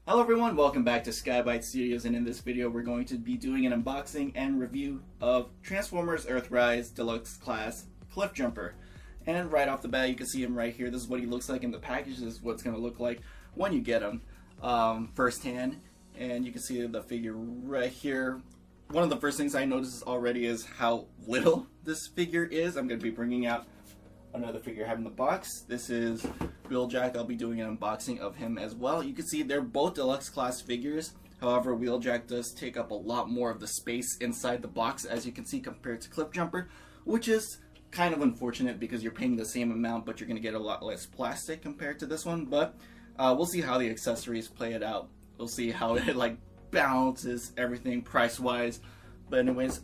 Hello everyone, welcome back to Skybite Studios, and in this video we're going to be doing an unboxing and review of Transformers Earthrise Deluxe Class Cliffjumper. And right off the bat you can see him right here. This is what he looks like in the package. This is what's going to look like when you get him firsthand. And you can see the figure right here. One of the first things I noticed already is how little this figure is. I'm going to be bringing out another figure I have in the box. This is Wheeljack. I'll be doing an unboxing of him as well. You can see they're both deluxe class figures. However, Wheeljack does take up a lot more of the space inside the box, as you can see, compared to Cliffjumper, which is kind of unfortunate because you're paying the same amount, but you're going to get a lot less plastic compared to this one. But we'll see how the accessories play it out. We'll see how it like balances everything price-wise. But anyways,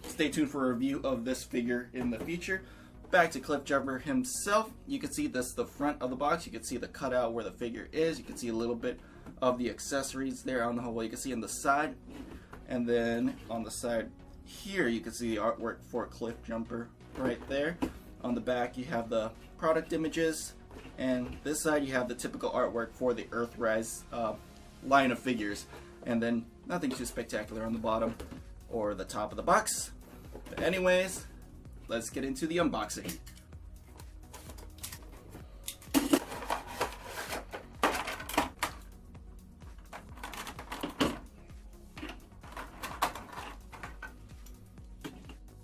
stay tuned for a review of this figure in the future. Back to Cliffjumper himself. You can see that's the front of the box. You can see the cutout where the figure is. You can see a little bit of the accessories there on the whole. You can see on the side, and then on the side here you can see the artwork for Cliffjumper right there. On the back you have the product images, and this side you have the typical artwork for the Earthrise line of figures. And then nothing too spectacular on the bottom or the top of the box. But anyways, let's get into the unboxing.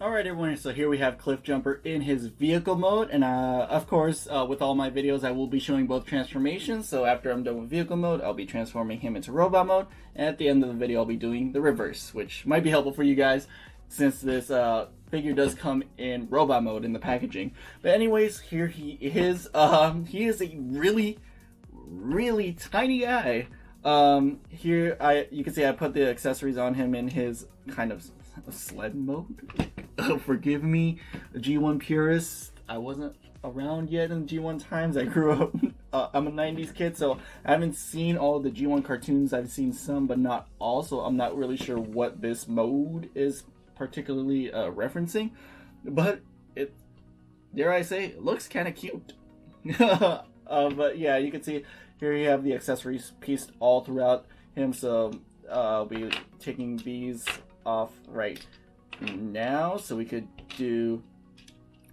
Alright everyone, so here we have Cliffjumper in his vehicle mode, and of course with all my videos I will be showing both transformations. So after I'm done with vehicle mode, I'll be transforming him into robot mode, and at the end of the video I'll be doing the reverse, which might be helpful for you guys since this figure does come in robot mode in the packaging. But anyways, here he is. He is a really tiny guy. Here you can see I put the accessories on him in his kind of sled mode. Forgive me, G1 purist. I wasn't around yet in G1 times. I grew up, I'm a 90s kid, so I haven't seen all of the G1 cartoons. I've seen some, but not all, so I'm not really sure what this mode is particularly referencing. But it, dare I say, it looks kind of cute. But yeah, you can see here you have the accessories pieced all throughout him, so I'll be taking these off right now so we could do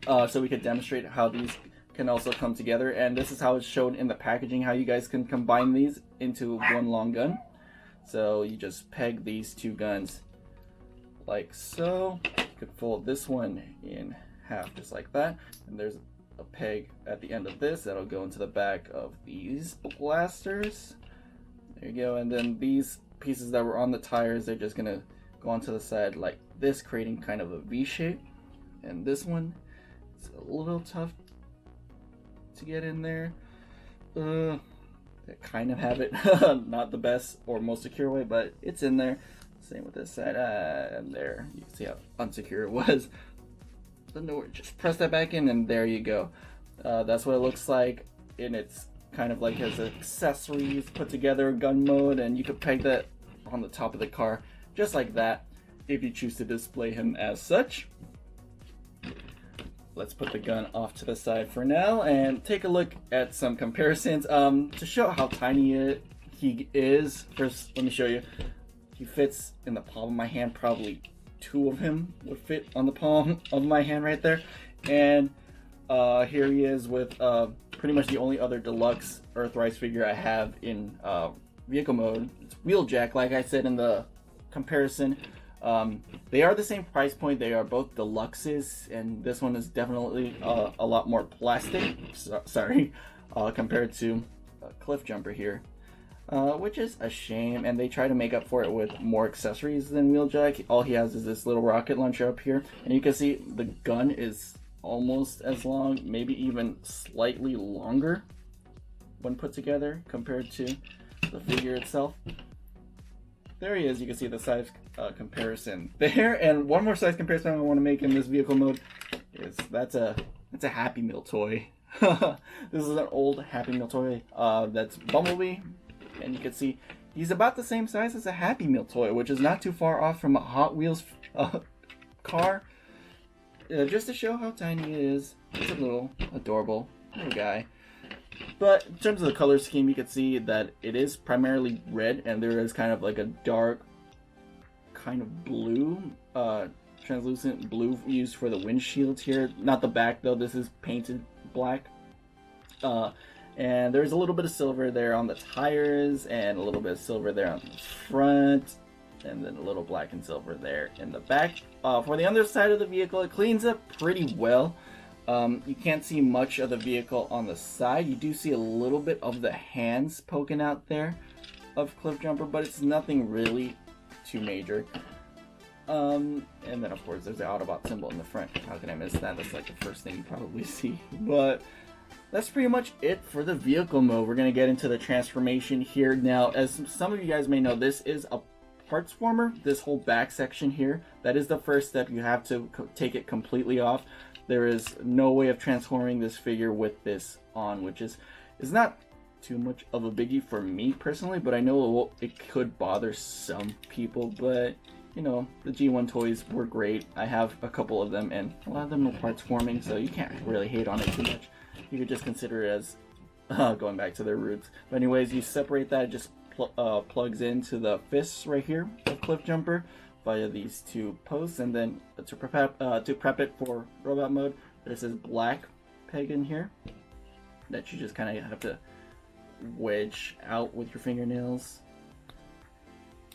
demonstrate how these can also come together. And this is how it's shown in the packaging, how you guys can combine these into one long gun. So you just peg these two guns like so. You could fold this one in half just like that, and there's a peg at the end of this that'll go into the back of these blasters. There you go. And then these pieces that were on the tires, they're just gonna go onto the side like this, creating kind of a V shape. And this one, it's a little tough to get in there. I kind of have it not the best or most secure way, but it's in there. Same with this side, and there you can see how unsecure it was. So just press that back in, and there you go. That's what it looks like in its kind of like as accessories put together gun mode, and you could peg that on the top of the car just like that if you choose to display him as such. Let's put the gun off to the side for now and take a look at some comparisons to show how tiny he is. First, let me show you. He fits in the palm of my hand. Probably two of him would fit on the palm of my hand right there. And here he is with pretty much the only other deluxe Earthrise figure I have in vehicle mode. It's Wheeljack, like I said in the comparison. They are the same price point. They are both deluxes, and this one is definitely a lot more plastic, compared to Cliffjumper here, which is a shame. And they try to make up for it with more accessories than Wheeljack. All he has is this little rocket launcher up here, and you can see the gun is almost as long, maybe even slightly longer when put together compared to the figure itself. There he is. You can see the size comparison there. And one more size comparison I want to make in this vehicle mode is that's a Happy Meal toy. This is an old Happy Meal toy that's Bumblebee, and you can see he's about the same size as a Happy Meal toy, which is not too far off from a Hot Wheels car. just to show how tiny it is. It's a little adorable little guy. But in terms of the color scheme, you can see that it is primarily red, and there is kind of like a dark kind of blue, translucent blue used for the windshield here. Not the back though, this is painted black. And there's a little bit of silver there on the tires, and a little bit of silver there on the front, and then a little black and silver there in the back. For the underside of the vehicle, it cleans up pretty well. You can't see much of the vehicle on the side. You do see a little bit of the hands poking out there of Cliffjumper, but it's nothing really too major. And then of course there's the Autobot symbol in the front. How can I miss that? That's like the first thing you probably see. But that's pretty much it for the vehicle mode. We're going to get into the transformation here. Now, as some of you guys may know, this is a parts former. This whole back section here, that is the first step. You have to take it completely off. There is no way of transforming this figure with this on, which is not too much of a biggie for me personally, but I know it could bother some people. But you know, the G1 toys were great. I have a couple of them, and a lot of them are parts forming, so you can't really hate on it too much. You could just consider it as going back to their roots. But anyways, you separate that, just plugs into the fists right here of Cliffjumper via these two posts, and then to prep it for robot mode, there's this black peg in here that you just kind of have to wedge out with your fingernails,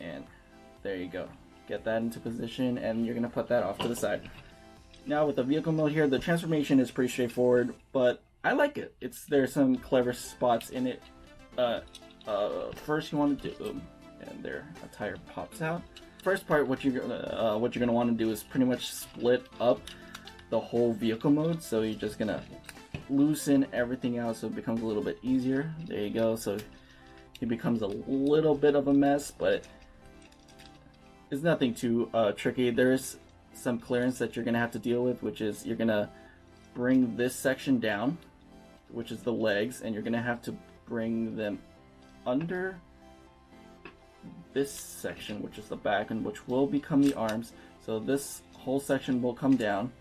and there you go. Get that into position, and you're gonna put that off to the side. Now with the vehicle mode here, the transformation is pretty straightforward, but I like it. There's some clever spots in it. First you want to do, and there a tire pops out. First part, what you're gonna want to do is pretty much split up the whole vehicle mode. So you're just gonna loosen everything out so it becomes a little bit easier. There you go. So it becomes a little bit of a mess, but it's nothing too tricky. There's some clearance that you're gonna have to deal with, which is you're gonna bring this section down, which is the legs, and you're gonna have to bring them under this section, which is the back, and which will become the arms. So this whole section will come down.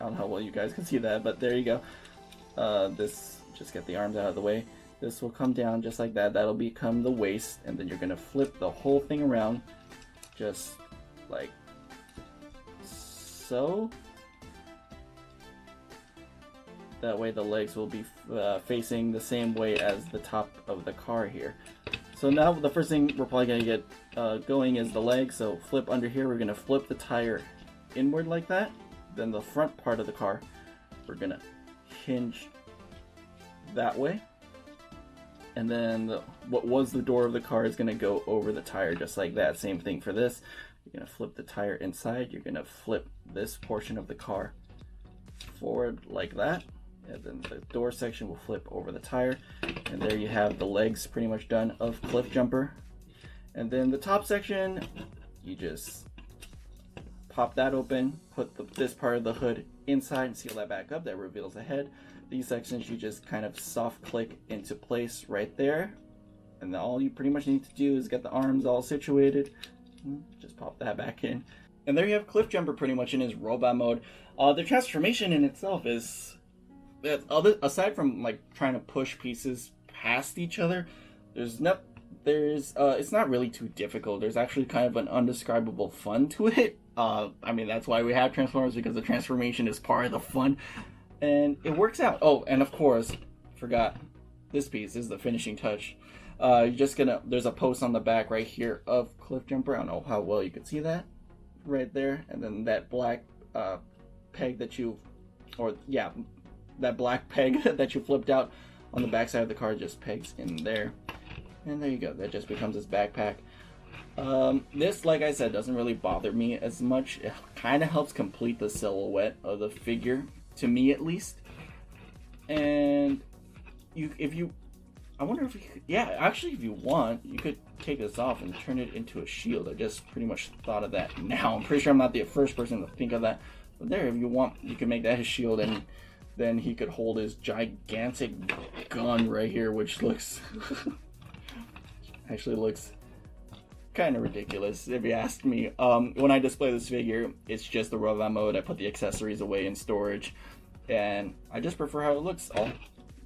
I don't know how well you guys can see that, but there you go. This, just get the arms out of the way. This will come down just like that. That'll become the waist, and then you're gonna flip the whole thing around, just like so. That way the legs will be facing the same way as the top of the car here. So now the first thing we're probably going to get going is the legs. So flip under here, we're going to flip the tire inward like that. Then the front part of the car, we're going to hinge that way. And then what was the door of the car is going to go over the tire just like that. Same thing for this. You're going to flip the tire inside. You're going to flip this portion of the car forward like that. And then the door section will flip over the tire, and there you have the legs pretty much done of Cliffjumper. And then the top section, you just pop that open, put this part of the hood inside and seal that back up. That reveals the head. These sections you just kind of soft click into place right there, and then all you pretty much need to do is get the arms all situated. Just pop that back in, and there you have Cliffjumper pretty much in his robot mode. The transformation in itself is, aside from like trying to push pieces past each other, it's not really too difficult. There's actually kind of an undescribable fun to it. I mean, that's why we have Transformers, because the transformation is part of the fun, and it works out. Oh, and of course, forgot this piece is the finishing touch. There's a post on the back right here of Cliffjumper. I don't know how well you can see that right there, and then that black peg that black peg that you flipped out on the back side of the car just pegs in there, and there you go. That just becomes his backpack. This, like I said, doesn't really bother me as much. It kind of helps complete the silhouette of the figure, to me at least. And if you want, you could take this off and turn it into a shield. I just pretty much thought of that now. I'm pretty sure I'm not the first person to think of that. But there, if you want, you can make that his shield, and then he could hold his gigantic gun right here, which looks actually looks kind of ridiculous if you ask me. When I display this figure, it's just the robot mode. I put the accessories away in storage, and I just prefer how it looks, all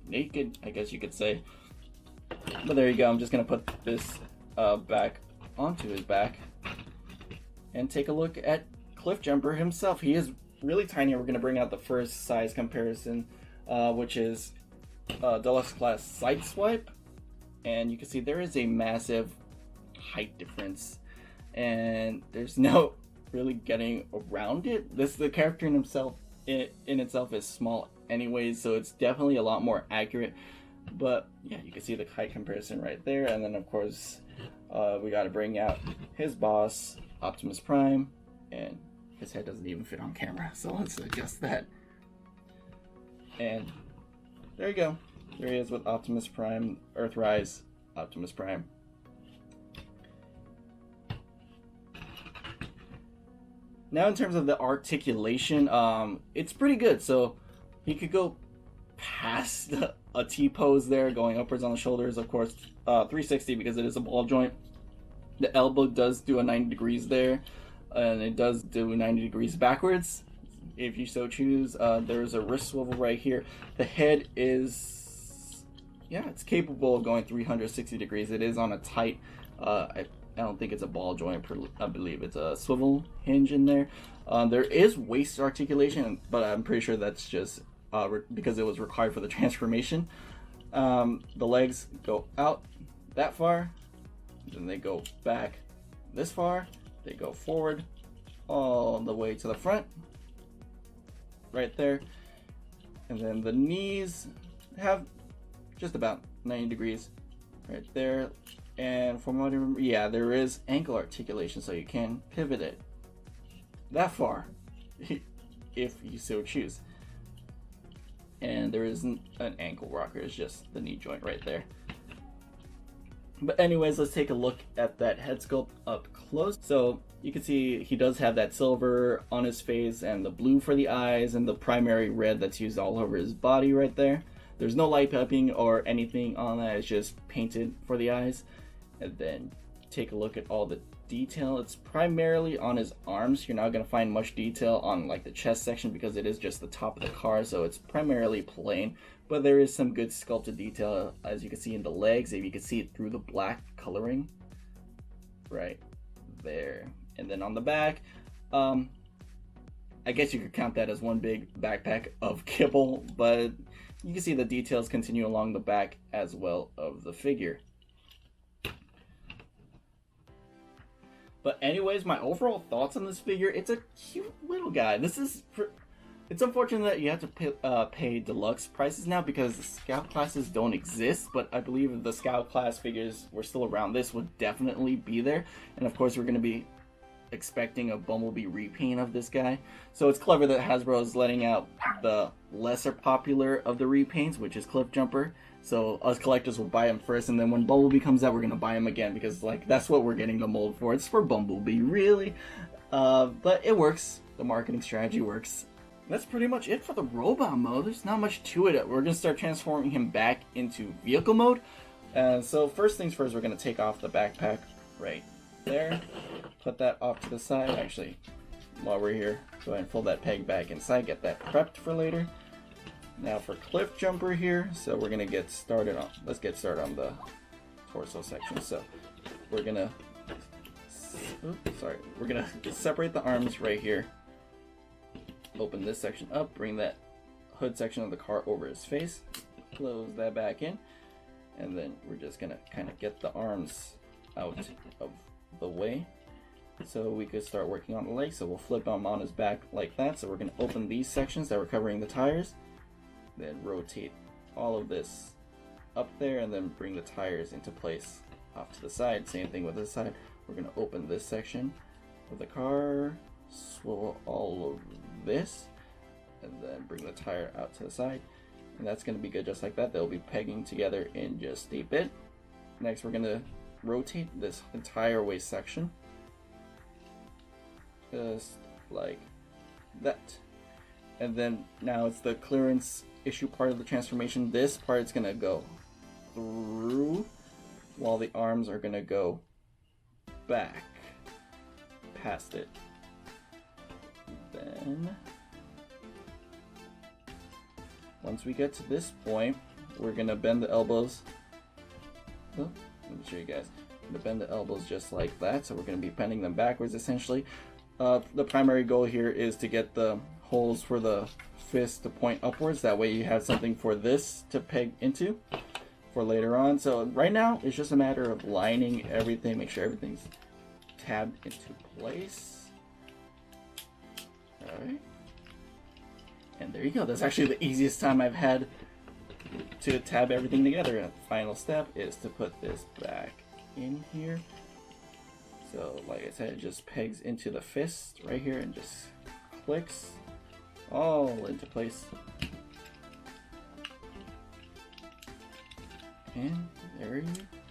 naked, I guess you could say. But there you go. I'm just gonna put this back onto his back and take a look at Cliffjumper himself. He is really tiny. We're gonna bring out the first size comparison, which is Deluxe class Sideswipe, and you can see there is a massive height difference, and there's no really getting around it. The character in himself in itself is small anyways, so it's definitely a lot more accurate. But yeah, you can see the height comparison right there, and then of course we got to bring out his boss, Optimus Prime, and his head doesn't even fit on camera, so let's adjust that. And there you go. There he is with Optimus Prime, Earthrise Optimus Prime. Now in terms of the articulation, it's pretty good. So he could go past a T-pose there, going upwards on the shoulders, of course, 360 because it is a ball joint. The elbow does do a 90 degrees there, and it does do 90 degrees backwards if you so choose. There's a wrist swivel right here. The head is, yeah, it's capable of going 360 degrees. It is on a tight, I don't think it's a ball joint, I believe it's a swivel hinge in there. There is waist articulation, but I'm pretty sure that's just because it was required for the transformation. The legs go out that far, then they go back this far, they go forward all the way to the front, right there, and then the knees have just about 90 degrees right there. And from what I remember, yeah, there is ankle articulation, so you can pivot it that far if you so choose. And there isn't an ankle rocker, it's just the knee joint right there. But anyways, let's take a look at that head sculpt up close. So you can see he does have that silver on his face and the blue for the eyes and the primary red that's used all over his body right there. There's no light piping or anything on that, it's just painted for the eyes. And then take a look at all the detail. It's primarily on his arms. You're not going to find much detail on like the chest section because it is just the top of the car, so it's primarily plain. But there is some good sculpted detail, as you can see in the legs, if you can see it through the black coloring right there. And then on the back, I guess you could count that as one big backpack of kibble, but you can see the details continue along the back as well of the figure. But anyways, my overall thoughts on this figure, it's a cute little guy. It's unfortunate that you have to pay deluxe prices now because the scout classes don't exist, but I believe if the scout class figures were still around, this would definitely be there. And of course, we're going to be expecting a Bumblebee repaint of this guy. So it's clever that Hasbro is letting out the lesser popular of the repaints, which is Cliffjumper. So us collectors will buy him first, and then when Bumblebee comes out, we're gonna buy him again because like that's what we're getting the mold for. It's for Bumblebee, really. But it works. The marketing strategy works. That's pretty much it for the robot mode. There's not much to it. We're gonna start transforming him back into vehicle mode. So first things first, we're gonna take off the backpack right there. Put that off to the side. Actually, while we're here, go ahead and fold that peg back inside. Get that prepped for later. Now for Cliffjumper here, so we're gonna get started on. Let's get started on the torso section. So we're gonna, we're gonna separate the arms right here. Open this section up. Bring that hood section of the car over his face. Close that back in, and then we're just gonna kind of get the arms out of the way, so we could start working on the legs. So we'll flip him on his back like that. So we're gonna open these sections that were covering the tires. Then rotate all of this up there and then bring the tires into place off to the side. Same thing with this side. We're going to open this section of the car, swivel all of this, and then bring the tire out to the side. And that's going to be good just like that. They'll be pegging together in just a bit. Next, we're going to rotate this entire waist section. Just like that. And then now it's the clearance issue part of the transformation. This part is going to go through while the arms are going to go back past it. Then once we get to this point, we're gonna bend the elbows. Oh, let me show you guys. I'm gonna bend the elbows just like that, so we're gonna be bending them backwards essentially. The primary goal here is to get the holes for the fist to point upwards. That way you have something for this to peg into for later on. So right now it's just a matter of lining everything, make sure everything's tabbed into place. Alright. And there you go. That's actually the easiest time I've had to tab everything together. And the final step is to put this back in here. So like I said, it just pegs into the fist right here and just clicks all into place. And there you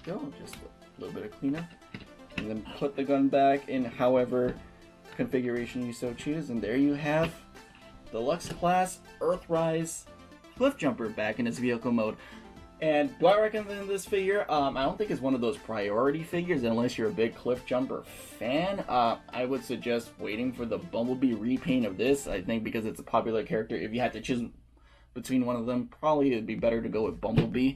go. Just a little bit of cleanup. And then put the gun back in however configuration you so choose. And there you have Deluxe Class Earthrise Cliffjumper back in its vehicle mode. And do I recommend this figure? I don't think it's one of those priority figures unless you're a big Cliffjumper fan. I would suggest waiting for the Bumblebee repaint of this. I think because it's a popular character, if you had to choose between one of them, probably it'd be better to go with Bumblebee.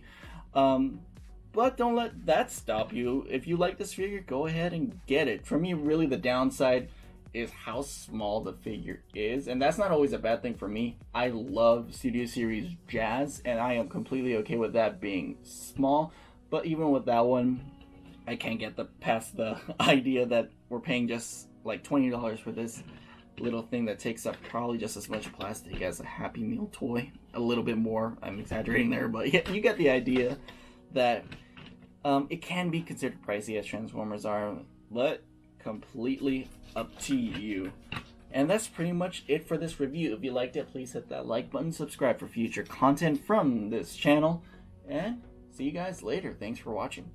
But don't let that stop you. If you like this figure, go ahead and get it. For me, really the downside is how small the figure is, and that's not always a bad thing for me. I love Studio Series Jazz, and I am completely okay with that being small, but even with that one, I can't get past the idea that we're paying just like $20 for this little thing that takes up probably just as much plastic as a Happy Meal toy. A little bit more, I'm exaggerating there, but yeah, you get the idea that it can be considered pricey as Transformers are, but completely up to you. And that's pretty much it for this review. If you liked it, please hit that like button, subscribe for future content from this channel, and see you guys later. Thanks for watching.